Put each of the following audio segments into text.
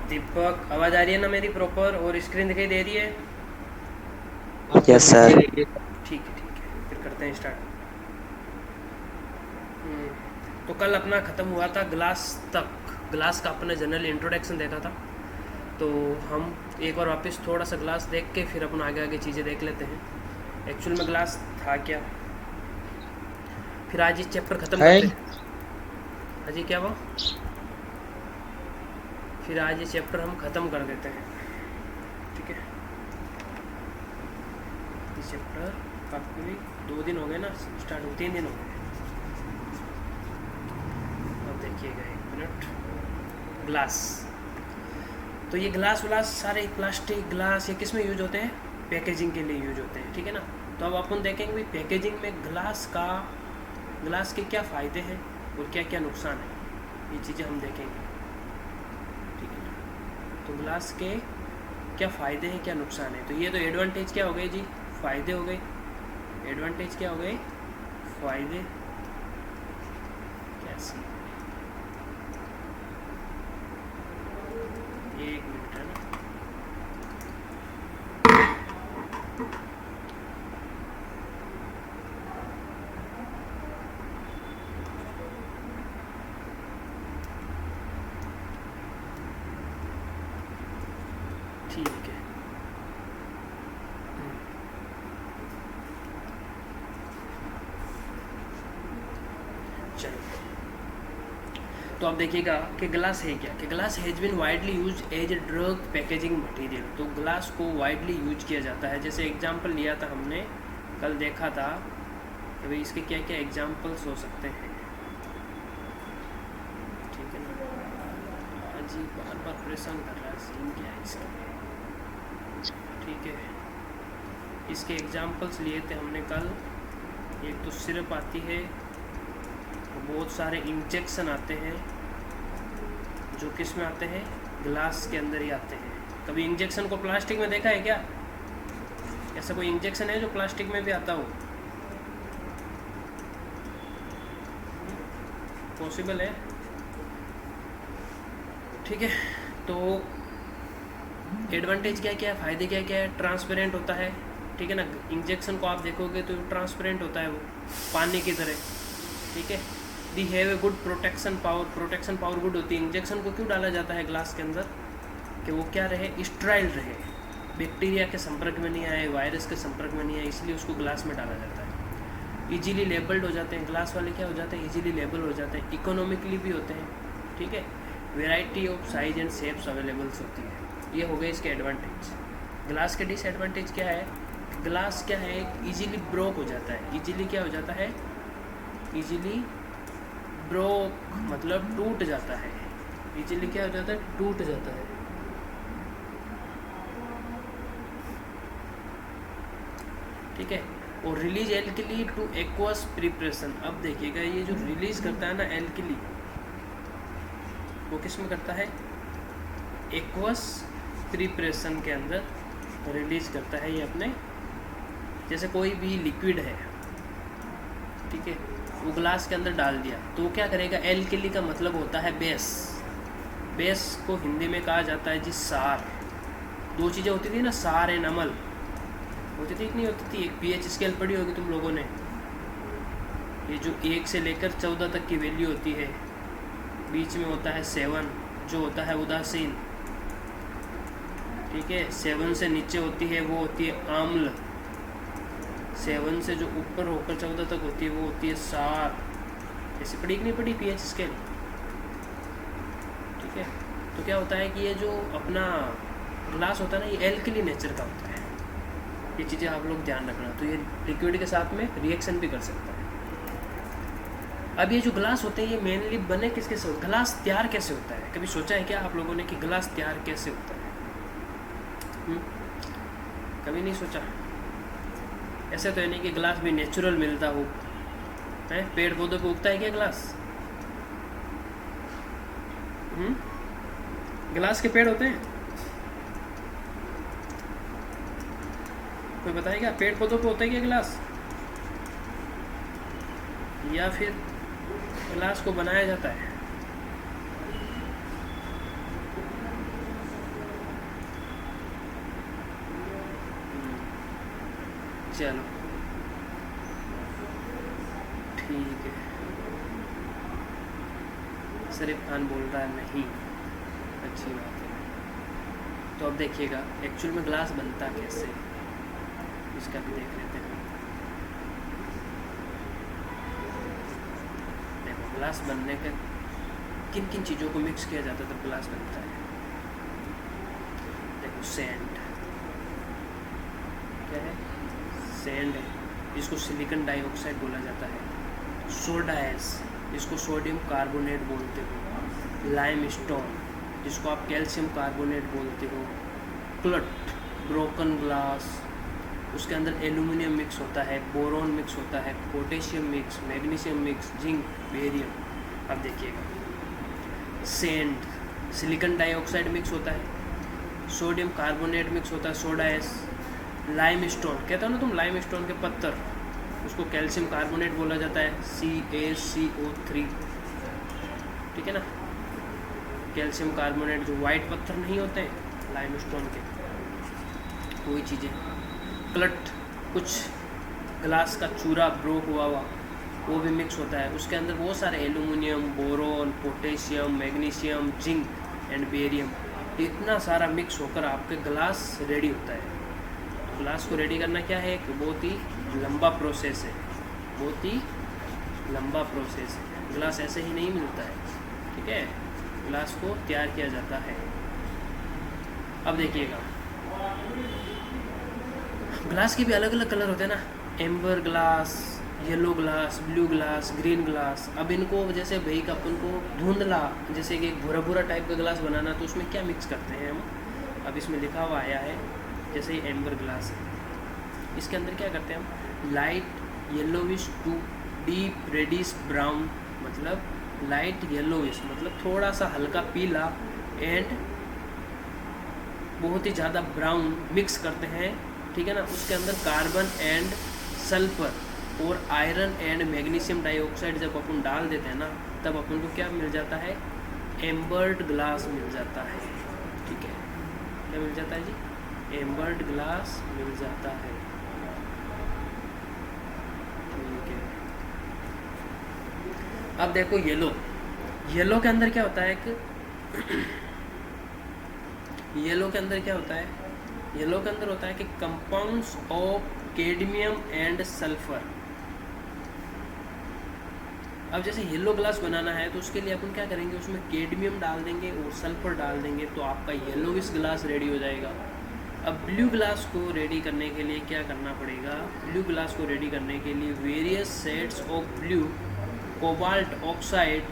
दीपक, आवाज़ आ रही है ना मेरी प्रॉपर, और स्क्रीन दिखाई दे रही है? Yes sir. ठीक है, फिर करते हैं स्टार्ट। तो कल अपना ख़त्म हुआ था ग्लास तक। ग्लास का अपने जनरल इंट्रोडक्शन देखा था। तो हम एक बार वापस थोड़ा सा ग्लास देख के फिर अपन आगे आगे चीज़ें देख लेते हैं एक्चुअल में ग्लास था क्या। फिर आज ये चैप्टर ख़त्म है। करते हैं। हाँ जी, क्या हुआ? फिर आज ये चैप्टर हम ख़त्म कर देते हैं, ठीक है? ये चैप्टर काफ़ी 2 दिन हो गए ना स्टार्ट हो, 3 दिन हो गए। अब देखिएगा, 1 मिनट। ग्लास, तो ये ग्लास व्लास सारे प्लास्टिक ग्लास ये किस में यूज होते हैं? पैकेजिंग के लिए यूज होते हैं, ठीक है ना? तो अब अपन देखेंगे भाई पैकेजिंग में ग्लास के क्या फ़ायदे हैं और क्या क्या नुकसान है, ये चीज़ें हम देखेंगे, ठीक है ना? तो ग्लास के क्या फ़ायदे हैं, क्या नुकसान है। तो ये तो एडवांटेज क्या हो गए जी? फ़ायदे हो गए। एडवांटेज क्या हो गए? फ़ायदे। कैसे? 1 मिनट है ना। ठीक है। चलो, तो आप देखिएगा कि ग्लास है क्या, कि glass has been widely use as a drug packaging material. तो ग्लास को वाइडली यूज किया जाता है। जैसे एग्जांपल लिया था हमने, कल देखा था कि भाई इसके क्या क्या एग्जांपल्स हो सकते हैं, ठीक है ना? अजी बार बार परेशान कर रहा है, सीन क्या है इसका, ठीक है? इसके एग्जांपल्स लिए थे हमने कल। एक तो सिरप आती है, बहुत सारे इंजेक्शन आते हैं जो किस में आते हैं? ग्लास के अंदर ही आते हैं। कभी इंजेक्शन को प्लास्टिक में देखा है क्या? ऐसा कोई इंजेक्शन है जो प्लास्टिक में भी आता हो? पॉसिबल है, ठीक है? तो एडवांटेज क्या क्या है, फ़ायदे क्या क्या है? ट्रांसपेरेंट होता है, ठीक है ना? इंजेक्शन को आप देखोगे तो ट्रांसपेरेंट होता है, वो पानी की तरह, ठीक है? They have a good protection power. Protection power good होती है। इंजेक्शन को क्यों डाला जाता है ग्लास के अंदर? कि वो क्या रहे? स्टेराइल रहे, बैक्टीरिया के संपर्क में नहीं आए, वायरस के संपर्क में नहीं आए, इसलिए उसको ग्लास में डाला जाता है। इजीली लेबल्ड हो जाते हैं ग्लास वाले, क्या हो जाते हैं? इजीली लेबल हो जाते हैं। इकोनॉमिकली भी होते हैं, ठीक है? Variety of size and shapes availables होती है। ये हो गए इसके एडवांटेज। ग्लास के डिसएडवांटेज क्या है? ग्लास क्या है? इजीली ब्रोक हो जाता है। इजीली क्या हो जाता है? इजीली ब्रोक मतलब टूट जाता है। इजीली क्या हो जाता है? टूट जाता है, ठीक है? और release alkali two aqueous preparation. अब देखिएगा, ये जो रिलीज करता है ना एल्कली, वो किस में करता है? एक्वस प्रिपरेशन के अंदर रिलीज करता है ये अपने। जैसे कोई भी लिक्विड है, ठीक है, वो ग्लास के अंदर डाल दिया तो वो क्या करेगा? एल्कली का मतलब होता है बेस। बेस को हिंदी में कहा जाता है जी सार। दो चीज़ें होती थी ना, सार एंड अमल, होती थी कि नहीं होती थी? एक पीएच स्केल पढ़ी होगी तुम लोगों ने, ये जो 1 से लेकर 14 तक की वैल्यू होती है, बीच में होता है 7 जो होता है उदासीन, ठीक है? 7 से नीचे होती है वो होती है आम्ल, 7 से जो ऊपर होकर 14 तक होती है वो होती है सार। ऐसे पढ़ी कि नहीं पढ़ी पीएच स्केल? ठीक है? तो क्या होता है कि ये जो अपना ग्लास होता है ना, ये एल्कली नेचर का होता है। ये चीज़ें आप लोग ध्यान रखना। तो ये लिक्विड के साथ में रिएक्शन भी कर सकता है। अब ये जो ग्लास होते हैं ये मेनली बने किसके से? ग्लास तैयार कैसे होता है? कभी सोचा है क्या आप लोगों ने कि ग्लास तैयार कैसे होता है? कभी नहीं सोचा? ऐसे तो है नहीं कि ग्लास भी नेचुरल मिलता हो, है? पेड़ पौधों पे उगता है क्या ग्लास? ग्लास के पेड़ होते हैं? कोई बताएगा? पेड़ पौधों पे होता है क्या ग्लास? या फिर ग्लास को बनाया जाता है? चलो ठीक है। शरीफ खान बोल रहा है नहीं, अच्छी बात है। तो अब देखिएगा एक्चुअल में ग्लास बनता कैसे, इसका भी देख लेते हैं। देखो ग्लास बनने के किन किन चीज़ों को मिक्स किया जाता है तब ग्लास बनता है। देखो सैंड, क्या है, सैंड है, इसको सिलिकॉन डाइऑक्साइड बोला जाता है। सोडा एस, जिसको सोडियम कार्बोनेट बोलते हो। लाइम स्टोन, जिसको आप कैल्शियम कार्बोनेट बोलते हो। क्लट, ब्रोकन ग्लास, उसके अंदर एल्यूमिनियम मिक्स होता है, बोरोन मिक्स होता है, potassium mix, magnesium mix, zinc, barium. अब देखिएगा सैंड, सिलिकॉन डाइऑक्साइड मिक्स होता है, सोडियम कार्बोनेट मिक्स होता है, सोडा एस। लाइम स्टोन, कहता हो ना तुम, लाइम स्टोन के पत्थर, उसको कैल्शियम कार्बोनेट बोला जाता है, CaCO3, ठीक है ना। कैल्शियम कार्बोनेट, जो वाइट पत्थर नहीं होते हैं लाइम स्टोन के, वही चीज़ें। क्लट, कुछ ग्लास का चूरा ब्रोक हुआ वो भी मिक्स होता है, उसके अंदर बहुत सारे aluminium, boron, potassium, magnesium, zinc and barium, इतना सारा मिक्स होकर आपके ग्लास रेडी होता है। ग्लास को रेडी करना क्या है, एक बहुत ही लंबा प्रोसेस है, बहुत ही लंबा प्रोसेस है। ग्लास ऐसे ही नहीं मिलता है, ठीक है, ग्लास को तैयार किया जाता है। अब देखिएगा ग्लास के भी अलग अलग कलर होते हैं ना, amber glass, yellow glass, blue glass, green glass. अब इनको जैसे भाई का अपन को धुंधला, जैसे कि एक भूरा भूरा टाइप का ग्लास बनाना, तो उसमें क्या मिक्स करते हैं हम, अब इसमें लिखा हुआ आया है, जैसे ये एम्बर ग्लास है, इसके अंदर क्या करते हैं हम, light yellowish to deep reddish brown, मतलब लाइट येलोविश मतलब थोड़ा सा हल्का पीला, एंड बहुत ही ज़्यादा ब्राउन मिक्स करते हैं, ठीक है ना। उसके अंदर कार्बन एंड सल्फर और आयरन एंड मैग्नीशियम डाइऑक्साइड जब अपन डाल देते हैं ना, तब अपन को क्या मिल जाता है, एम्बर्ड ग्लास मिल जाता है, ठीक है। क्या मिल जाता है जी, एम्बर्ड ग्लास मिल जाता है, ठीक है। अब देखो येलो, येलो के अंदर क्या होता है कि येलो के अंदर क्या होता है, येलो के अंदर होता है कि compounds of cadmium and sulphur. अब जैसे येलो ग्लास बनाना है तो उसके लिए अपन क्या करेंगे, उसमें कैडमियम डाल देंगे और सल्फर डाल देंगे, तो आपका येलोविश ग्लास रेडी हो जाएगा। अब ब्लू ग्लास को रेडी करने के लिए क्या करना पड़ेगा, ब्लू ग्लास को रेडी करने के लिए various shades of blue, cobalt oxide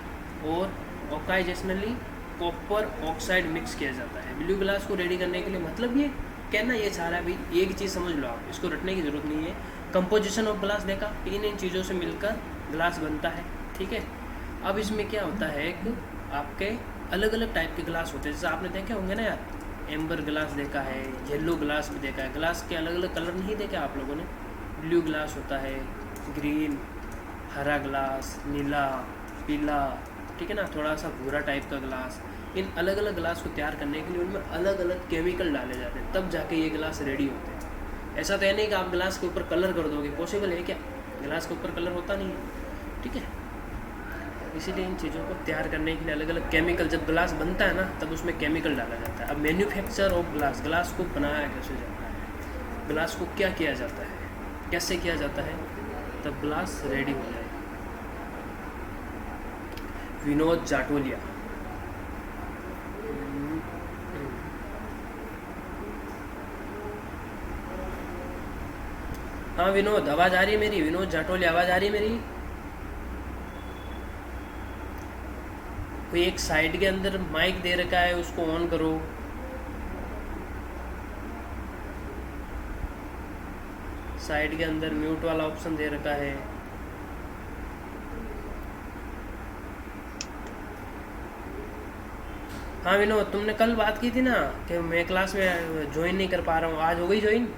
और ओकाइजेशनली कॉपर ऑक्साइड मिक्स किया जाता है ब्लू ग्लास को रेडी करने के लिए। मतलब ये कहना ये चाह रहा है भाई, एक चीज़ समझ लो आप, इसको रटने की ज़रूरत नहीं है। कंपोजिशन ऑफ ग्लास देखा, इन चीज़ों से मिलकर ग्लास बनता है, ठीक है। अब इसमें क्या होता है कि आपके अलग अलग टाइप के ग्लास होते हैं, जैसे आपने देखे होंगे ना यार, एम्बर ग्लास देखा है, येलो ग्लास भी देखा है। ग्लास के अलग अलग कलर नहीं देखे आप लोगों ने, ब्लू ग्लास होता है, ग्रीन, हरा ग्लास, नीला, पीला, ठीक है ना, थोड़ा सा भूरा टाइप का ग्लास। इन अलग अलग ग्लास को तैयार करने के लिए उनमें अलग अलग केमिकल डाले जाते हैं, तब जाके ये ग्लास रेडी होते हैं। ऐसा तो है नहीं कि आप ग्लास के ऊपर कलर कर दोगे, पॉसिबल है क्या, ग्लास के ऊपर कलर होता नहीं है, ठीक है। इसीलिए इन चीज़ों को तैयार करने के लिए अलग अलग केमिकल, जब ग्लास बनता है ना तब उसमें केमिकल डाला जाता है। अब मैन्युफैक्चर ऑफ ग्लास, ग्लास को बनाया कैसे जाता है, ग्लास को क्या किया जाता है, कैसे किया जाता है, तब ग्लास रेडी हो जाएगा। विनोद जाटोलिया, हाँ विनोद, आवाज़ आ रही है मेरी, विनोद जाटोलिया आवाज़ आ रही है मेरी। कोई एक साइड के अंदर माइक दे रखा है, उसको ऑन करो। साइड के अंदर म्यूट वाला ऑप्शन दे रखा है। हाँ विनोद, तुमने कल बात की थी ना कि मैं क्लास में ज्वाइन नहीं कर पा रहा हूँ, आज हो गई ज्वाइन?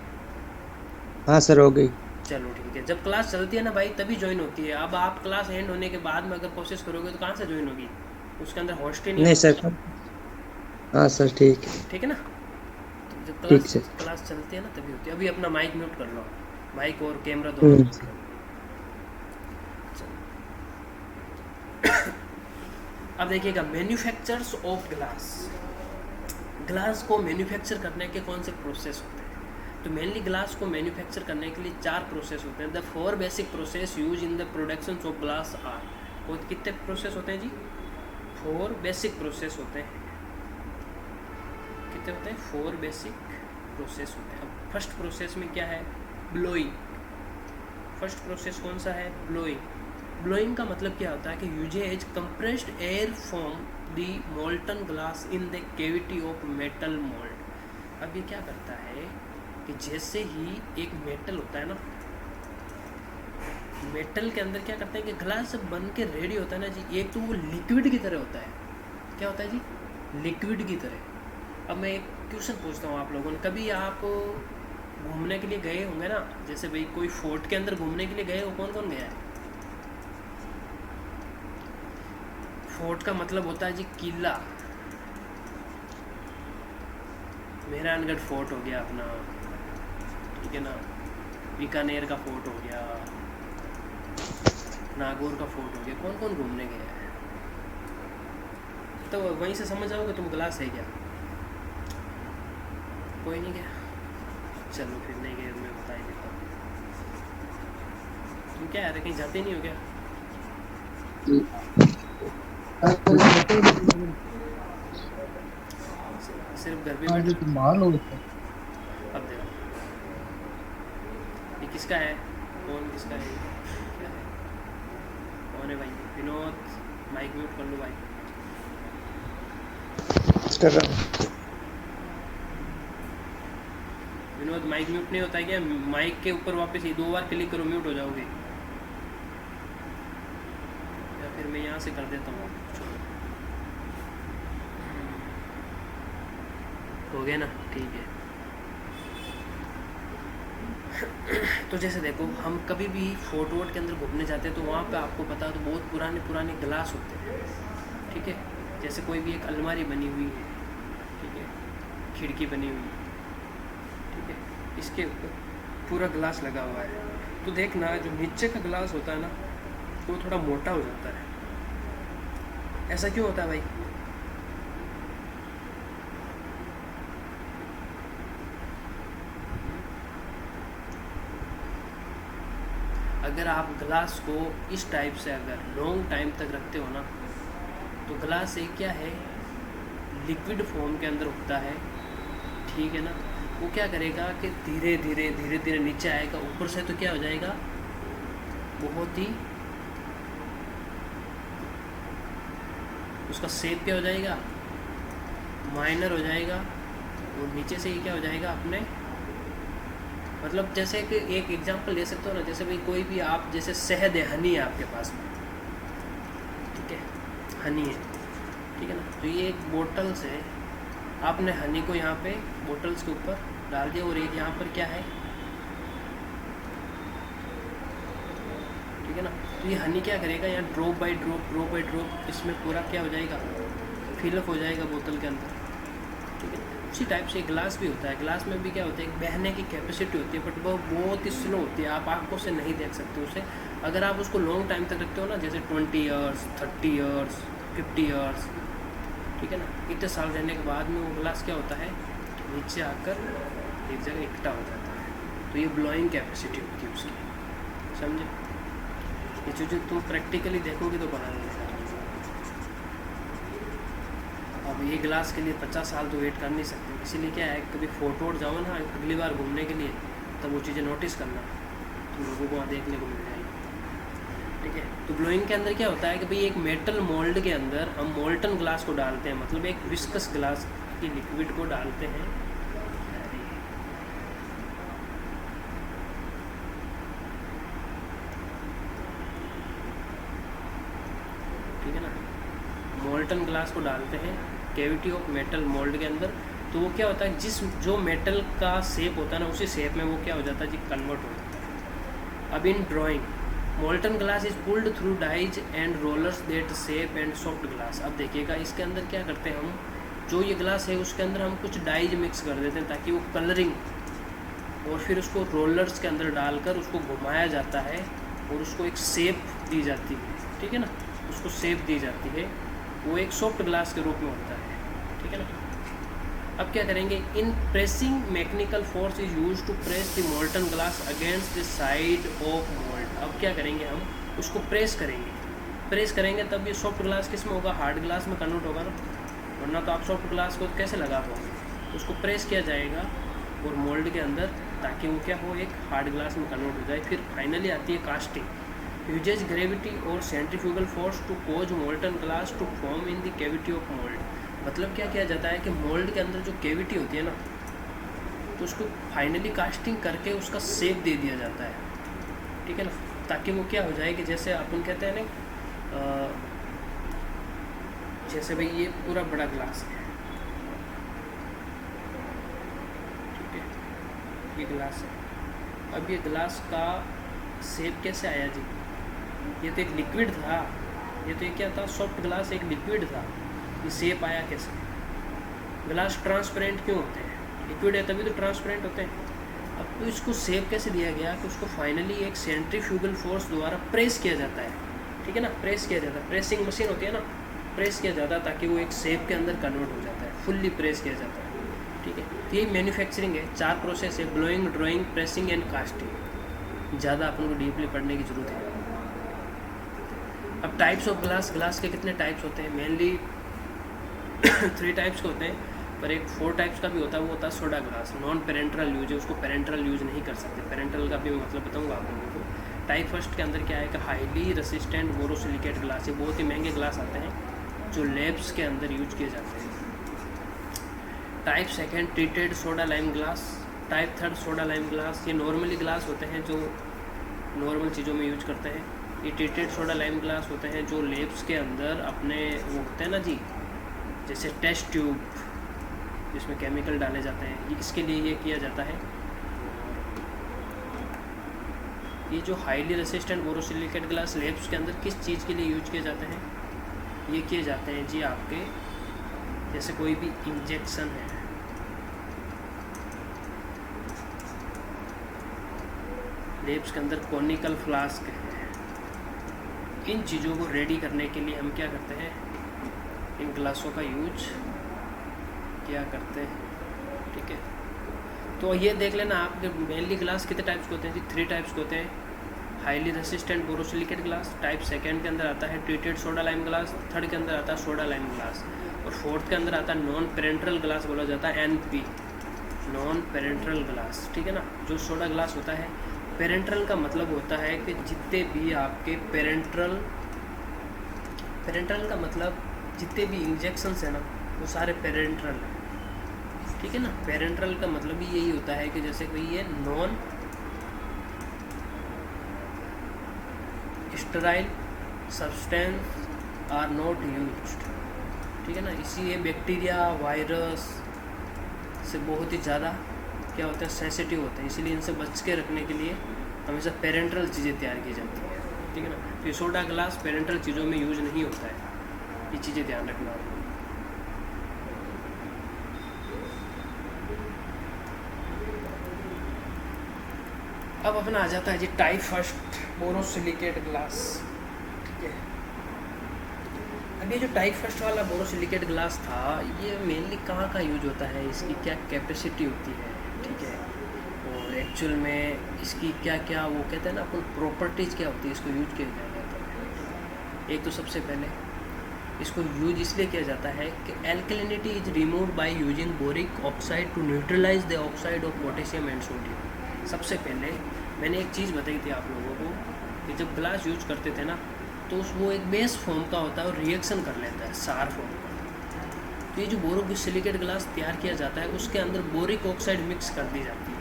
हाँ सर हो गई। चलो ठीक है, जब क्लास चलती है ना भाई तभी ज्वाइन होती है। अब आप क्लास एंड होने के बाद में अगर कोशिश करोगे तो कहाँ से ज्वाइन होगी, उसके अंदर होस्ट ही नहीं नहीं सर, हाँ सर ठीक है। ठीक है ना। तो जब ठीक है। क्लास चलती है ना तभी होती है। अभी अपना माइक म्यूट कर लो। माइक और कैमरा दोनों। अब देखिएगा मैन्युफैक्चरर्स ऑफ ग्लास। ग्लास को मैन्युफैक्चर करने के कौन से प्रोसेस होते हैं? तो मेनली ग्लास को मैन्युफैक्चर करने के लिए 4 प्रोसेस होते हैं। The 4 basic process use in the production of glass are. और कितने प्रोसेस होते हैं जी? 4 बेसिक प्रोसेस होते हैं। कितने होते हैं? 4 बेसिक प्रोसेस होते हैं। अब फर्स्ट प्रोसेस में क्या है? ब्लोइंग। फर्स्ट प्रोसेस कौन सा है? ब्लोइंग। ब्लोइंग का मतलब क्या होता है कि uses compressed air from the molten glass in the cavity of metal mould. अब ये क्या करता है कि जैसे ही एक मेटल होता है ना, मेटल के अंदर क्या करते हैं कि ग्लास जब बन के रेडी होता है ना जी, एक तो वो लिक्विड की तरह होता है। क्या होता है जी? लिक्विड की तरह। अब मैं एक क्वेश्चन पूछता हूँ आप लोगों ने, कभी आप घूमने के लिए गए होंगे ना, जैसे भाई कोई फोर्ट के अंदर घूमने के लिए गए हो, कौन कौन गया है? फोर्ट का मतलब होता है जी किला। मेहरानगढ़ फोर्ट हो गया अपना, ठीक है ना, बीकानेर का फोर्ट हो गया, नागौर का फोर्ट हो गया। कौन कौन घूमने गया है? तो वहीं से समझ आओगे तुम ग्लास है क्या। कोई नहीं गया, चलो फिर नहीं गए, मैं बता ही देता हूँ। तुम क्या यार कहीं जाते नहीं हो क्या? सिर्फ घर पे बैठे? अब देखो ये किसका है, कौन किसका है, क्या है, कौन है भाई? विनोद माइक म्यूट कर लो भाई। कर रहा हूँ। विनोद माइक म्यूट नहीं होता है क्या? माइक के ऊपर वापस ही 2 बार क्लिक करो, म्यूट हो जाओगे। या फिर मैं यहाँ से कर देता हूँ। हो गया ना? ठीक है। तो जैसे देखो हम कभी भी फोर्ट वोर्ट के अंदर घूमने जाते हैं तो वहाँ पे आपको पता है तो बहुत पुराने पुराने ग्लास होते हैं, ठीक है। जैसे कोई भी एक अलमारी बनी हुई है, ठीक है, खिड़की बनी हुई है, ठीक है, इसके ऊपर पूरा ग्लास लगा हुआ है। तो देखना जो नीचे का ग्लास होता है ना वो थोड़ा मोटा हो जाता है। ऐसा क्यों होता है भाई? अगर आप ग्लास को इस टाइप से अगर लॉन्ग टाइम तक रखते हो ना तो ग्लास एक क्या है, लिक्विड फॉर्म के अंदर होता है, ठीक है ना। वो क्या करेगा कि धीरे धीरे धीरे धीरे नीचे आएगा, ऊपर से तो क्या हो जाएगा, बहुत ही उसका शेप क्या हो जाएगा, माइनर हो जाएगा। और नीचे से ये क्या हो जाएगा अपने, मतलब जैसे कि एक एग्जांपल ले सकते हो ना, जैसे भाई कोई भी आप जैसे शहद है, हनी है आपके पास में, ठीक है, हनी है, ठीक है ना। तो ये एक बोतल से आपने हनी को यहाँ पे बोतल्स के ऊपर डाल दिया और एक यहाँ पर क्या है, ठीक है ना। तो ये हनी क्या करेगा, यहाँ ड्रॉप बाय ड्रॉप इसमें पूरा क्या हो जाएगा, फिलअप हो जाएगा बोतल के अंदर, ठीक है। उसी टाइप से ग्लास भी होता है। ग्लास में भी क्या होता है, बहने की कैपेसिटी होती है, बट वो बहुत ही स्लो होती है, आप आंखों से नहीं देख सकते उसे। अगर आप उसको लॉन्ग टाइम तक रखते हो ना, जैसे 20 ईयर्स 30 ईयर्स 50 ईयर्स, ठीक है ना, इतने साल रहने के बाद में वो ग्लास क्या होता है, नीचे आकर एक जगह इकट्ठा हो जाता है। तो ये ब्लोइंग कैपेसिटी होती है उसकी, समझे। ये चीज़ें तुम प्रैक्टिकली देखोगे तो बना नहीं सकते। अब ये ग्लास के लिए 50 साल तो वेट कर नहीं सकते, इसीलिए क्या है, कभी फोटो जाओ ना अगली बार घूमने के लिए, तब वो चीज़ें नोटिस करना, तुम लोगों को वहाँ देखने को मिल जाएगी, ठीक है। तो ब्लोइंग के अंदर क्या होता है कि भाई एक मेटल मोल्ड के अंदर हम मोल्टन ग्लास को डालते हैं, मतलब एक विस्कस ग्लास की लिक्विड को डालते हैं, ठीक है ना, मोल्टन ग्लास को डालते हैं कैविटी ऑफ मेटल मोल्ड के अंदर। तो वो क्या होता है, जिस जो मेटल का शेप होता है ना, उसी शेप में वो क्या हो जाता है जी, कन्वर्ट हो जाता है। अब in drawing molten glass is pulled through dies and rollers that shape and soft glass. अब देखिएगा इसके अंदर क्या करते हैं हम, जो ये ग्लास है उसके अंदर हम कुछ डाइज मिक्स कर देते हैं ताकि वो कलरिंग और फिर उसको रोलर्स के अंदर डालकर उसको घुमाया जाता है और उसको एक शेप दी जाती है, ठीक है ना, उसको शेप दी जाती है, वो एक सॉफ्ट ग्लास के रूप में होता है, ठीक है ना। अब क्या करेंगे, in pressing mechanical force is use to press the molten glass against the side of mold. अब क्या करेंगे, हम उसको प्रेस करेंगे तब ये सॉफ्ट ग्लास किस में होगा, हार्ड ग्लास में कन्वर्ट होगा ना, वरना तो आप सॉफ्ट ग्लास को कैसे लगा पाओगे। उसको प्रेस किया जाएगा और मोल्ड के अंदर, ताकि वो क्या हो, एक हार्ड ग्लास में कन्वर्ट हो जाए। फिर फाइनली आती है कास्टिंग। यूजेज ग्रेविटी और centrifugal force to cause molten glass to form in the cavity of mould. मतलब क्या किया जाता है कि मोल्ड के अंदर जो कैविटी होती है ना, तो उसको फाइनली कास्टिंग करके उसका शेप दे दिया जाता है, ठीक है ना, ताकि वो क्या हो जाए कि जैसे अपन कहते हैं ना, जैसे भाई ये पूरा बड़ा ग्लास है, ठीक है, ये ग्लास है। अब ये ग्लास का शेप कैसे आया जी, ये तो एक लिक्विड था, ये तो एक क्या था, सॉफ्ट ग्लास एक लिक्विड था, ये शेप आया कैसे। ग्लास ट्रांसपेरेंट क्यों होते हैं, लिक्विड है तभी तो ट्रांसपेरेंट होते हैं। अब तो इसको शेप कैसे दिया गया कि उसको फाइनली एक सेंट्रीफ्यूगल फोर्स द्वारा प्रेस किया जाता है, ठीक है ना, प्रेस किया जाता है, प्रेसिंग मशीन होती है ना, प्रेस किया जाता है ताकि वो एक शेप के अंदर कन्वर्ट हो जाता है, फुल्ली प्रेस किया जाता है, ठीक है। तो यही मैन्युफैक्चरिंग है, 4 प्रोसेस है, blowing, drawing, pressing and casting. ज़्यादा अपन को डीपली पढ़ने की ज़रूरत है। अब टाइप्स ऑफ ग्लास के कितने टाइप्स होते हैं, मेनली 3 टाइप्स के होते हैं, पर एक 4 टाइप्स का भी होता है, वो होता है soda glass. Non parenteral use है, उसको पेरेंट्रल यूज नहीं कर सकते, पेरेंट्रल का भी मैं मतलब बताऊंगा आप लोगों को। टाइप फर्स्ट के अंदर क्या है कि हाईली रेसिस्टेंट बोरोसिलिकेट ग्लास, ये बहुत ही महंगे ग्लास आते हैं जो लैब्स के अंदर यूज किए जाते हैं। Type second treated soda lime glass. Type third soda lime glass, ये नॉर्मली ग्लास होते हैं जो नॉर्मल चीज़ों में यूज करते हैं। ये ट्रीटेड सोडा लाइम ग्लास होते हैं जो लैब्स के अंदर अपने वो होते हैं ना जी, जैसे टेस्ट ट्यूब जिसमें केमिकल डाले जाते हैं, इसके लिए ये किया जाता है। ये जो highly resistant borosilicate glass labs के अंदर किस चीज़ के लिए यूज किए जाते हैं, ये किए जाते हैं जी आपके, जैसे कोई भी इंजेक्शन है, लैब्स के अंदर कॉनिकल फ्लास्क है, इन चीज़ों को रेडी करने के लिए हम क्या करते हैं, इन ग्लासों का यूज क्या करते हैं, ठीक है। तो ये देख लेना आप, मेनली ग्लास कितने टाइप्स के होते हैं जी, 3 टाइप्स के होते हैं। Highly resistant borosilicate glass, type second के अंदर आता है treated soda lime glass, third के अंदर आता है सोडा लाइम ग्लास, और फोर्थ के अंदर आता है नॉन पेरेंट्रल ग्लास, बोला जाता है NP, नॉन पेरेंट्रल ग्लास, ठीक है ना। जो सोडा ग्लास होता है, पेरेंट्रल का मतलब होता है कि जितने भी आपके पेरेंट्रल का मतलब जितने भी इंजेक्शंस है ना, वो सारे पेरेंट्रल हैं, ठीक है ना। पेरेंट्रल का मतलब भी यही होता है कि जैसे कोई ये non sterile substance are not used, ठीक है ना। इसी ये बैक्टीरिया वायरस से बहुत ही ज़्यादा क्या होता है, सेंसिटिव होते हैं, इसीलिए इनसे बच के रखने के लिए हमेशा पेरेंट्रल चीज़ें तैयार की जाती हैं, ठीक है ना। तो ये सोडा ग्लास पेरेंट्रल चीज़ों में यूज नहीं होता है, ये चीज़ें ध्यान रखना होगा। अब अपना आ जाता है जी टाइप फर्स्ट बोरोसिलिकेट ग्लास, ठीक है। अब ये जो टाइप फर्स्ट वाला बोरोसिलिकेट ग्लास था, ये मेनली कहाँ का यूज होता है, इसकी क्या कैपेसिटी होती है, ठीक है, और एक्चुअल में इसकी क्या क्या वो कहते हैं ना अपन प्रॉपर्टीज़ क्या होती है, इसको यूज किया जाता है। एक तो सबसे पहले इसको यूज इसलिए किया जाता है कि alkalinity is removed by using boric oxide to neutralise the oxide of potassium and sodium. सबसे पहले मैंने एक चीज़ बताई थी आप लोगों को कि जब ग्लास यूज करते थे ना, तो वो एक बेस फॉर्म का होता है और रिएक्शन कर लेता है सार फॉर्म का। तो ये जो बोरोसिलिकेट ग्लास तैयार किया जाता है, उसके अंदर बोरिक ऑक्साइड मिक्स कर दी जाती है।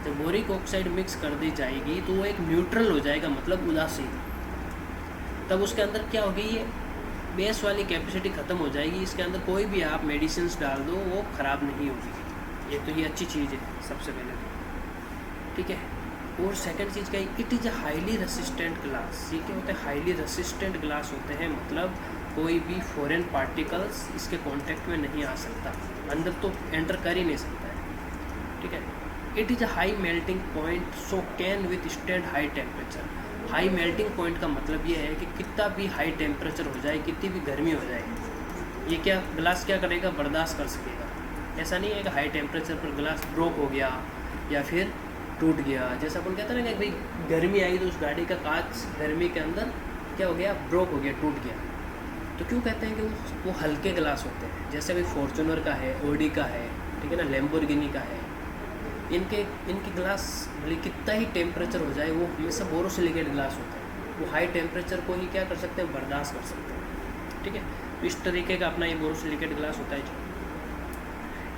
जब बोरिक ऑक्साइड मिक्स कर दी जाएगी तो वो एक न्यूट्रल हो जाएगा, मतलब उदासीन। तब उसके अंदर क्या होगी, ये बेस वाली कैपेसिटी ख़त्म हो जाएगी, इसके अंदर कोई भी आप मेडिसिन डाल दो वो ख़राब नहीं होगी। ये तो ये अच्छी चीज़ है सबसे पहले तो, ठीक है। और सेकंड चीज़ क्या है, it is a highly resistant glass. ये क्या होता है, हाईली रेसिस्टेंट ग्लास होते हैं, मतलब कोई भी फॉरेन पार्टिकल्स इसके कांटेक्ट में नहीं आ सकता, अंदर तो एंटर कर ही नहीं सकता है, ठीक है। It is a high melting point so can with stand high temperature. High melting point का मतलब ये है कि कितना भी हाई टेम्परेचर हो जाए, कितनी भी गर्मी हो जाए, ये क्या ग्लास क्या करेगा, बर्दाश्त कर सकेगा। ऐसा नहीं है कि हाई टेम्परेचर पर ग्लास ब्रोक हो गया या फिर टूट गया। जैसा अपन कहते हैं ना कि भाई गर्मी आई तो उस गाड़ी का कांच गर्मी के अंदर क्या हो गया, ब्रोक हो गया, टूट गया। तो क्यों कहते हैं कि वो हल्के ग्लास होते हैं। जैसे भाई फॉर्चूनर का है, ऑडी का है, ठीक है ना, लैम्बोर्गिनी का है, इनकी ग्लास भले कितना ही टेम्परेचर हो जाए वो हमेशा बोरोसिलिकेट ग्लास होता है। वो हाई टेम्परेचर को ही क्या कर सकते हैं, बर्दाश्त कर सकते हैं। ठीक है, तो इस तरीके का अपना ये बोरोसिलिकेट ग्लास होता है।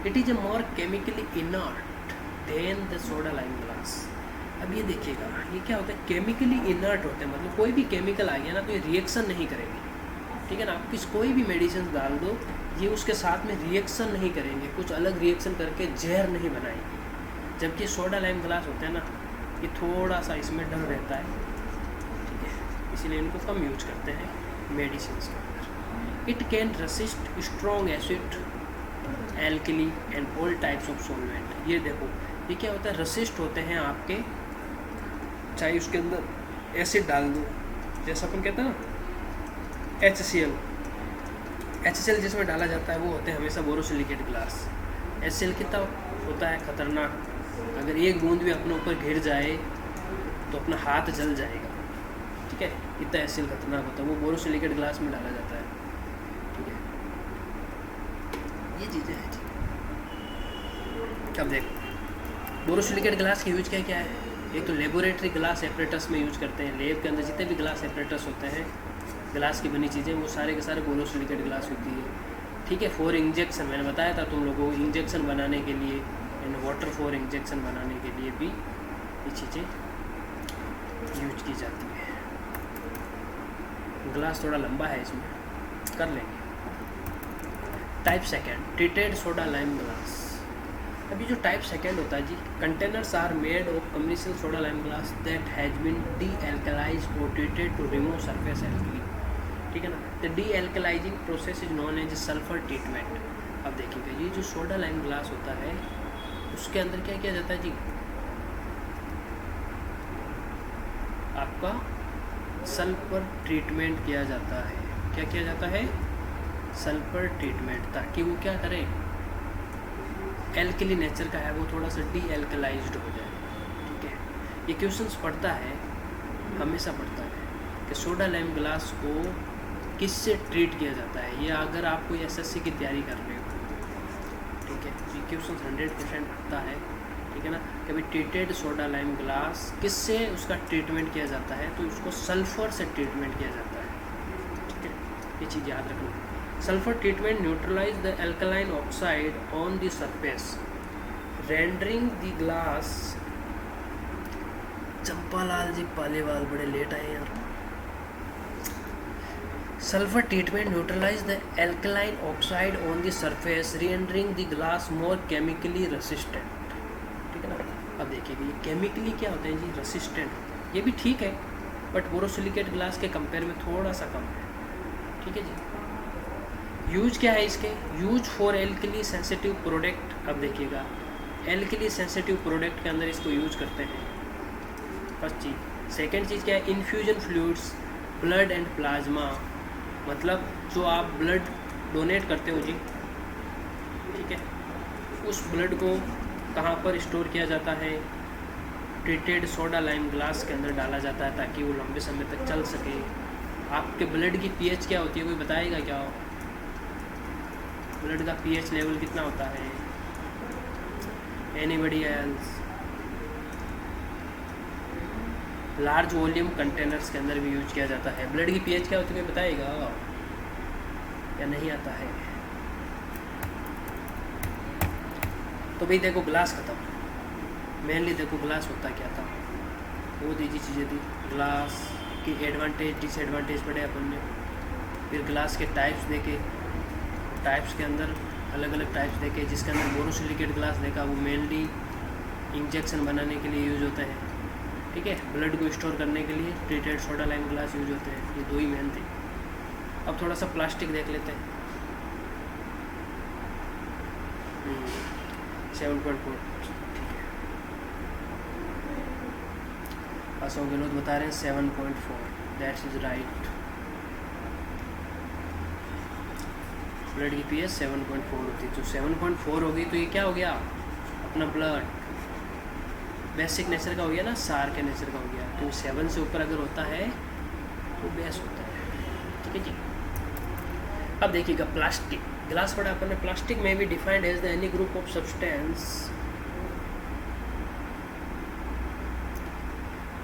It is a more chemically inert than the soda lime glass. अब ये देखिएगा, ये क्या होता है, केमिकली इनर्ट होते हैं, मतलब कोई भी केमिकल आ गया ना तो ये रिएक्शन नहीं करेगी। ठीक है ना, आप कोई भी मेडिसिन डाल दो, ये उसके साथ में रिएक्शन नहीं करेंगे, कुछ अलग रिएक्शन करके जहर नहीं बनाएंगे। जबकि सोडा लाइम ग्लास होते हैं ना, ये थोड़ा सा इसमें डर रहता है। ठीक है, इसीलिए इनको कम यूज करते हैं मेडिसिन के अंदर। It can resist strong acid, alkali and all types of solvent. ये देखो, ये क्या होता है, रेसिस्ट होते हैं आपके, चाहे उसके अंदर एसिड डाल दो, जैसा अपन कहते हैं ना HCl जिसमें डाला जाता है वो होते हैं हमेशा बोरोसिलिकेट ग्लास। HCl कितना होता है खतरनाक, अगर एक बूंद भी अपने ऊपर गिर जाए तो अपना हाथ जल जाएगा। ठीक है, इतना HCl खतरनाक होता है, वो बोरोसिलिकेट ग्लास में डाला जाता है। ठीक है, ये चीज़ें हैं जी। अब देखो बोरोसिलिकेट ग्लास की यूज क्या क्या है। एक तो लेबोरेटरी ग्लास एपरेटस में यूज करते हैं, लेब के अंदर जितने भी ग्लास एपरेटस होते हैं, ग्लास की बनी चीज़ें, वो सारे के सारे बोरोसिलिकेट ग्लास होती है। ठीक है, फॉर इंजेक्शन मैंने बताया था तुम लोगों को, इंजेक्शन बनाने के लिए एंड वाटर फॉर इंजेक्शन बनाने के लिए भी ये चीज़ें यूज की जाती है। ग्लास थोड़ा लंबा है, इसमें कर लेंगे। Type second, treated soda lime glass. अभी जो टाइप सेकेंड होता है जी, containers are made of commercial soda lime glass that has been dealkalized और treated to remove surface alkali. ठीक है ना, the dealkalizing process is known as sulphur treatment. अब देखिएगा, ये जो सोडा लाइम ग्लास होता है उसके अंदर क्या किया जाता है जी, आपका सल्फर ट्रीटमेंट किया जाता है। क्या किया जाता है, सल्फर ट्रीटमेंट, ताकि वो क्या करे, एल्कली नेचर का है वो थोड़ा सा डी एल्कलाइज्ड हो जाए। ठीक है, ये क्वेश्चंस पढ़ता है, हमेशा पढ़ता है कि सोडा लाइम ग्लास को किससे ट्रीट किया जाता है। ये अगर आप कोई SSC की तैयारी कर रहे हो, ठीक है, ये क्वेश्चन 100% आता है। ठीक है ना, कभी ट्रीटेड सोडा लाइम ग्लास किससे उसका ट्रीटमेंट किया जाता है, तो उसको सल्फर से ट्रीटमेंट किया जाता है। ठीक है, ये चीज़ याद रखना। Sulphur treatment neutralize the alkaline oxide on the surface rendering the glass. Champalal ji Paliwal बड़े लेट आए यार। Sulphur treatment neutralize the alkaline oxide on the surface rendering the glass more chemically resistant. ठीक है ना, अब देखिए ये केमिकली क्या होते हैं जी, रेसिस्टेंट। ये भी ठीक है, बट बोरोसिलिकेट ग्लास के कंपेयर में थोड़ा सा कम है। ठीक है जी, यूज क्या है इसके, use for alkali sensitive product. अब देखिएगा, एल्कली सेंसिटिव प्रोडक्ट के अंदर इसको यूज करते हैं, फर्स्ट चीज़। सेकेंड चीज़ क्या है, infusion fluids, blood and plasma, मतलब जो आप ब्लड डोनेट करते हो जी, ठीक है, उस ब्लड को कहाँ पर स्टोर किया जाता है, ट्रीटेड सोडा लाइम ग्लास के अंदर डाला जाता है, ताकि वो लंबे समय तक चल सके। आपके ब्लड की pH क्या होती है, कोई बताएगा क्या हो, ब्लड का pH लेवल कितना होता है, anybody else. Large volume containers के अंदर भी यूज किया जाता है। ब्लड की pH क्या होती है, कोई बताएगा या नहीं आता है। तो भाई देखो, ग्लास खत्म। मेनली देखो ग्लास होता क्या था, वो दीजिए चीज़ें थी। ग्लास की एडवांटेज डिसएडवांटेज पढ़े अपन ने, फिर ग्लास के टाइप्स देखे, टाइप्स के अंदर अलग अलग टाइप्स देखे, जिसके अंदर बोरोसिलिकेट ग्लास देखा, वो मेनली इंजेक्शन बनाने के लिए यूज होते हैं। ठीक है, ब्लड को स्टोर करने के लिए treated soda lime glass use होते हैं। ये दो ही मेन थे। अब थोड़ा सा प्लास्टिक देख लेते हैं। 7.4, ठीक है। अशोक गहलोत बता रहे हैं 7.4, दैट्स इज राइट। ब्लड की पीएच 7.4 होती है, तो 7.4 होगी तो ये क्या हो गया अपना ब्लड बेसिक नेचर का हो गया ना, सार के नेचर का हो गया। तो 7 से ऊपर अगर होता है तो बेस होता है, ठीक है जी। अब देखिएगा प्लास्टिक, ग्लास पढ़ा अपन ने। प्लास्टिक में भी defined as the any group of substance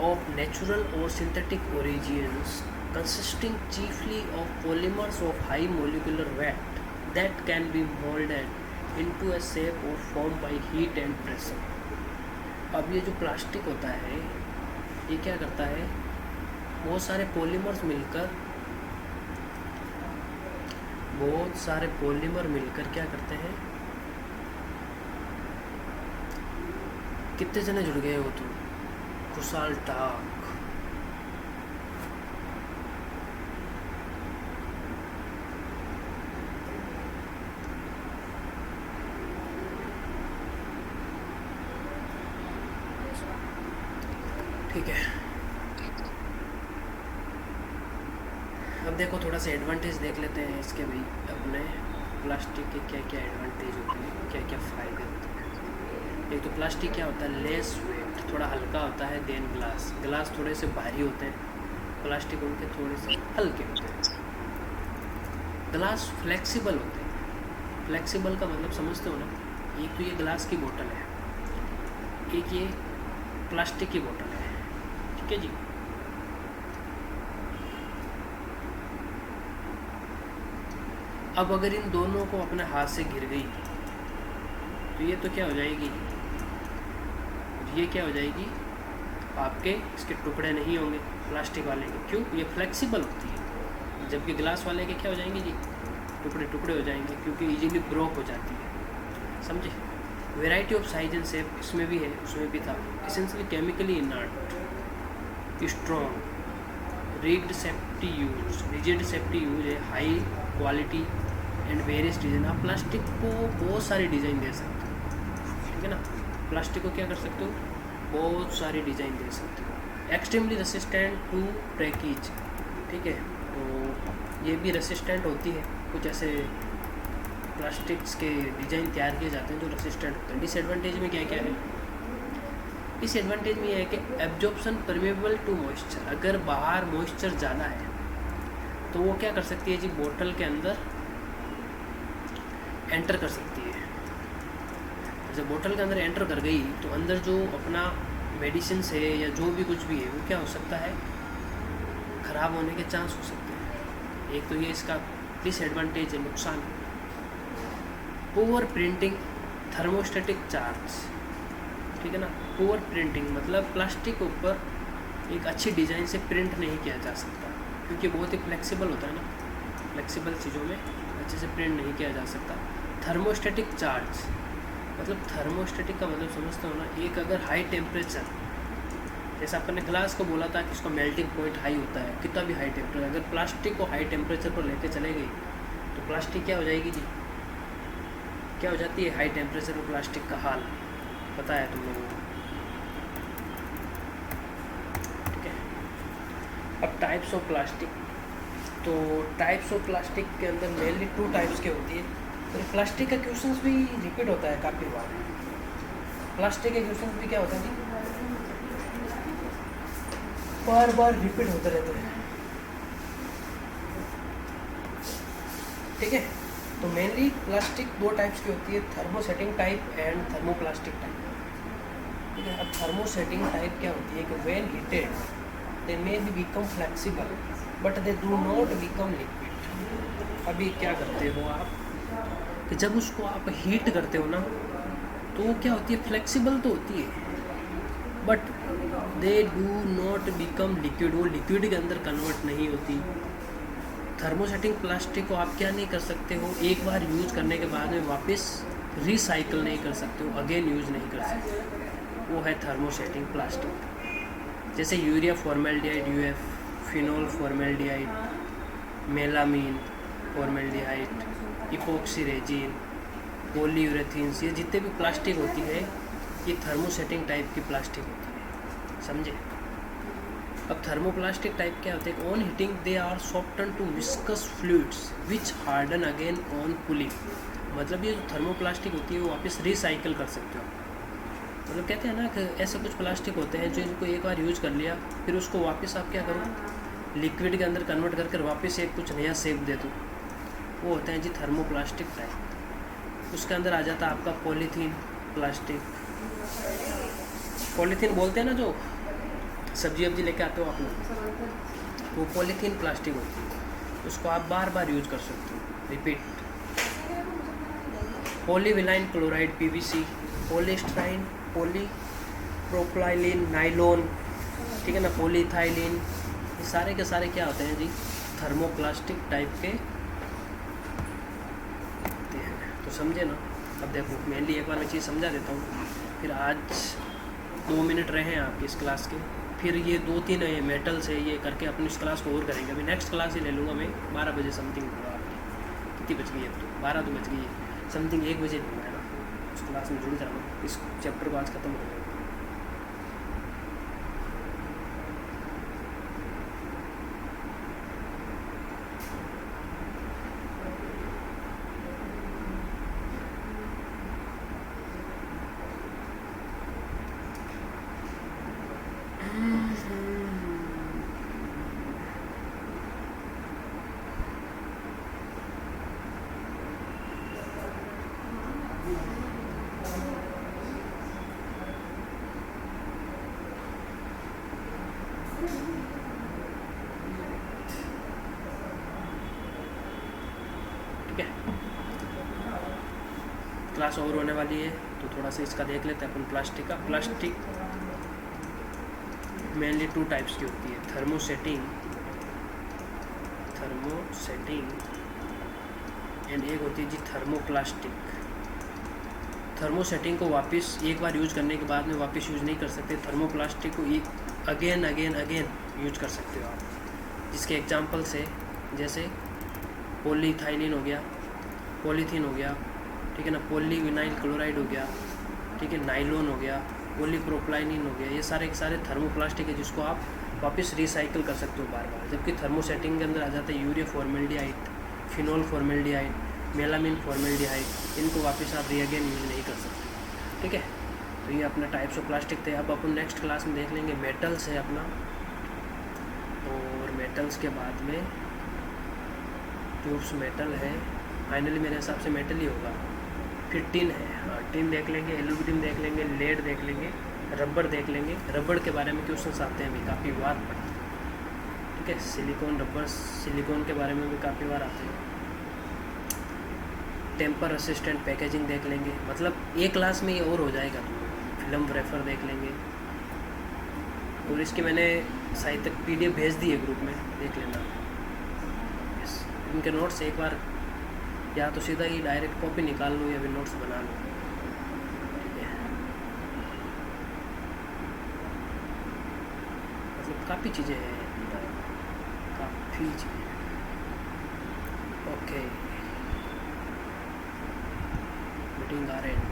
of natural or synthetic origins consisting chiefly of polymers of high molecular weight that can be molded into a shape or form by heat and pressure। अब ये जो plastic होता है ये क्या करता है, बहुत सारे पॉलीमर्स मिलकर क्या करते हैं, कितने जने जुड़ गए हो तो खुशाल टाक, ठीक है। अब देखो थोड़ा सा एडवांटेज देख लेते हैं इसके भाई, अपने प्लास्टिक के क्या क्या एडवांटेज होते हैं, क्या क्या फ़ायदे होते हैं। एक तो प्लास्टिक क्या होता है, लेस वेट, थोड़ा हल्का होता है देन ग्लास थोड़े से भारी होते हैं, प्लास्टिक उनके थोड़े से हल्के होते हैं। ग्लास फ्लेक्सिबल होते हैं, फ्लेक्सिबल का मतलब समझते हो ना, एक तो ये ग्लास की बोतल है, एक ये प्लास्टिक की बोतल है, ठीक है जी। अब अगर इन दोनों को अपने हाथ से गिर गई तो ये तो क्या हो जाएगी, ये क्या हो जाएगी आपके, इसके टुकड़े नहीं होंगे प्लास्टिक वाले के, क्यों, ये फ्लेक्सिबल होती है, जबकि ग्लास वाले के क्या हो जाएंगे जी, टुकड़े टुकड़े हो जाएंगे क्योंकि इजीली ब्रोक हो जाती है, समझे। Variety of size and shape इसमें भी है, उसमें भी था। Essentially chemically inert, strong, rigid safety use है, high quality and various design. आप प्लास्टिक को बहुत सारी डिज़ाइन दे सकते हो, ठीक है ना, प्लास्टिक को क्या कर सकते हो, बहुत सारी डिज़ाइन दे सकते हो। एक्सट्रीमली रेसिस्टेंट टू ब्रेकेज, ठीक है, तो ये भी रेसिस्टेंट होती है, कुछ ऐसे प्लास्टिक्स के डिज़ाइन तैयार किए जाते हैं जो रेसिस्टेंट होते हैं। डिसएडवांटेज में क्या क्या है, डिसएडवांटेज में यह है कि एब्जॉर्प्शन परमेबल टू मॉइस्चर, अगर बाहर मॉइस्चर ज़्यादा है तो वो क्या कर सकती है जी, बोतल के अंदर एंटर कर सकती है। जब बोतल के अंदर एंटर कर गई तो अंदर जो अपना मेडिसिन है या जो भी कुछ भी है वो क्या हो सकता है, ख़राब होने के चांस हो सकते हैं। एक तो ये इसका डिसएडवांटेज है, नुकसान। पुअर प्रिंटिंग, थर्मोस्टेटिक चार्ज, ठीक है ना। पुअर प्रिंटिंग मतलब प्लास्टिक के ऊपर एक अच्छी डिज़ाइन से प्रिंट नहीं किया जा सकता क्योंकि बहुत ही फ्लेक्सिबल होता है ना, फ्लेक्सिबल चीज़ों में अच्छे से प्रिंट नहीं किया जा सकता। थर्मोस्टेटिक चार्ज मतलब थर्मोस्टेटिक का मतलब समझते हो ना, एक अगर हाई टेम्परेचर, जैसा अपन ने ग्लास को बोला था कि इसका मेल्टिंग पॉइंट हाई होता है, कितना भी हाई टेम्परेचर, अगर प्लास्टिक को हाई टेम्परेचर पर लेके चले गई तो प्लास्टिक क्या हो जाएगी जी, क्या हो जाती है, हाई टेम्परेचर पर प्लास्टिक का हाल पता है तुम लोगों को, ठीक है। अब टाइप्स ऑफ प्लास्टिक, तो टाइप्स ऑफ प्लास्टिक के अंदर मेनली 2 टाइप्स के होती है। तो प्लास्टिक का क्वेश्चंस भी रिपीट होता है काफ़ी बार, प्लास्टिक के क्वेश्चंस भी क्या होता है जी, बार बार रिपीट होते रहते हैं, ठीक है। तो मेनली प्लास्टिक 2 टाइप्स की होती है, thermosetting type and thermoplastic type, ठीक है। अब थर्मोसेटिंग टाइप क्या होती है कि when heated they may be become flexible but they do not become liquid. अभी क्या करते हो आप कि जब उसको आप हीट करते हो ना तो वो क्या होती है, फ्लेक्सिबल तो होती है but they do not become liquid, वो लिक्विड के अंदर कन्वर्ट नहीं होती। थर्मोसेटिंग प्लास्टिक को आप क्या नहीं कर सकते हो, एक बार यूज़ करने के बाद में वापस रिसाइकल नहीं कर सकते हो, अगेन यूज़ नहीं कर सकते, वो है थर्मोसेटिंग प्लास्टिक। जैसे urea formaldehyde UF, phenol formaldehyde, melamine formaldehyde, epoxy resin, polyurethanes, ये जितने भी प्लास्टिक होती है ये थर्मोसेटिंग टाइप की प्लास्टिक होती है, समझे। अब थर्मोप्लास्टिक टाइप क्या होते हैं, on heating they are soften to viscous fluids which harden again on cooling. मतलब ये जो थर्मोप्लास्टिक होती है वो वापस रिसाइकिल कर सकते हो। मतलब कहते हैं ना कि ऐसे कुछ प्लास्टिक होते हैं जिनको एक बार यूज कर लिया फिर उसको वापस आप क्या करो, लिक्विड के अंदर कन्वर्ट करके वापस एक कुछ नया शेप दे दो, वो होते हैं जी थर्मोप्लास्टिक टाइप। उसके अंदर आ जाता है आपका पॉलीथीन प्लास्टिक, पॉलीथीन बोलते हैं ना जो सब्जी वब्जी लेके आते हो आप लोग, वो पॉलीथीन प्लास्टिक होती है, उसको आप बार बार यूज कर सकते हो, repeat. Polyvinyl chloride PVC, polystyrene, polypropylene, nylon, ठीक है ना, पॉलीइथाइलीन, ये सारे के सारे क्या होते हैं जी, थर्मोप्लास्टिक टाइप के होते हैं। तो समझे ना। अब देखो मेनली एक बार मैं चीज़ समझा देता हूँ, फिर आज 2 मिनट रहे हैं आपकी इस क्लास के, फिर ये 2-3 मेटल से ये करके अपनी इस क्लास को और करेंगे। अभी नेक्स्ट क्लास ही ले लूँगा मैं 12 बजे समथिंग होगा आपकी। कितनी बज गई है, तो 12 तो बज गई है, समथिंग 1 बजे लूँगा है ना, उस क्लास में जुड़ जाना, इस चैप्टर को आज ख़त्म हो जाएगा। ठीक है, क्लास ओवर होने वाली है तो थोड़ा सा इसका देख लेते हैं अपन प्लास्टिक का। प्लास्टिक मेनली 2 टाइप्स की होती है, थर्मोसेटिंग एंड एक होती है जी थर्मोप्लास्टिक। थर्मोसेटिंग को वापस एक बार यूज करने के बाद में वापस यूज नहीं कर सकते, थर्मोप्लास्टिक को अगेन यूज कर सकते हो आप। जिसके एग्जांपल्स है जैसे पॉलीइथाइलीन हो गया, पॉलीथीन हो गया, ठीक है ना, पॉलीविनाइल क्लोराइड हो गया, ठीक है, नाइलॉन हो गया, पॉलीप्रोपाइलीन हो गया, ये सारे के सारे थर्मोप्लास्टिक है जिसको आप वापस रिसाइकिल कर सकते हो बार बार। जबकि थर्मोसेटिंग के अंदर आ जाता है urea formaldehyde, phenol formaldehyde, melamine formaldehyde, इनको वापस आप रीअगेन यूज नहीं कर सकते। ठीक है, तो ये अपना टाइप्स ऑफ प्लास्टिक थे। अब अपन नेक्स्ट क्लास में देख लेंगे मेटल्स है अपना, और मेटल्स के बाद में ट्यूब्स मेटल है, फाइनली मेरे हिसाब से मेटल ही होगा। फिर टिन है, हाँ टिन देख लेंगे, एल्यूमिनियम देख लेंगे, लेड देख लेंगे, रबड़ देख लेंगे। रबड़ के बारे में क्वेश्चंस आते हैं अभी काफ़ी बार, ठीक है। सिलिकॉन रबड़, सिलिकॉन के बारे में भी काफ़ी बार आते हैं। टेम्पर असिस्टेंट पैकेजिंग देख लेंगे, मतलब एक क्लास में ये और हो जाएगा। फिल्म वेफर देख लेंगे, और इसकी मैंने शायद तक PDF भेज दी है ग्रुप में, देख लेना। इनके नोट्स एक बार या तो सीधा ही डायरेक्ट कॉपी निकाल लो या फिर नोट्स बना लो, ठीक है। मतलब काफ़ी चीज़ें हैं, काफ़ी चीज़ें। Okay, meeting are and.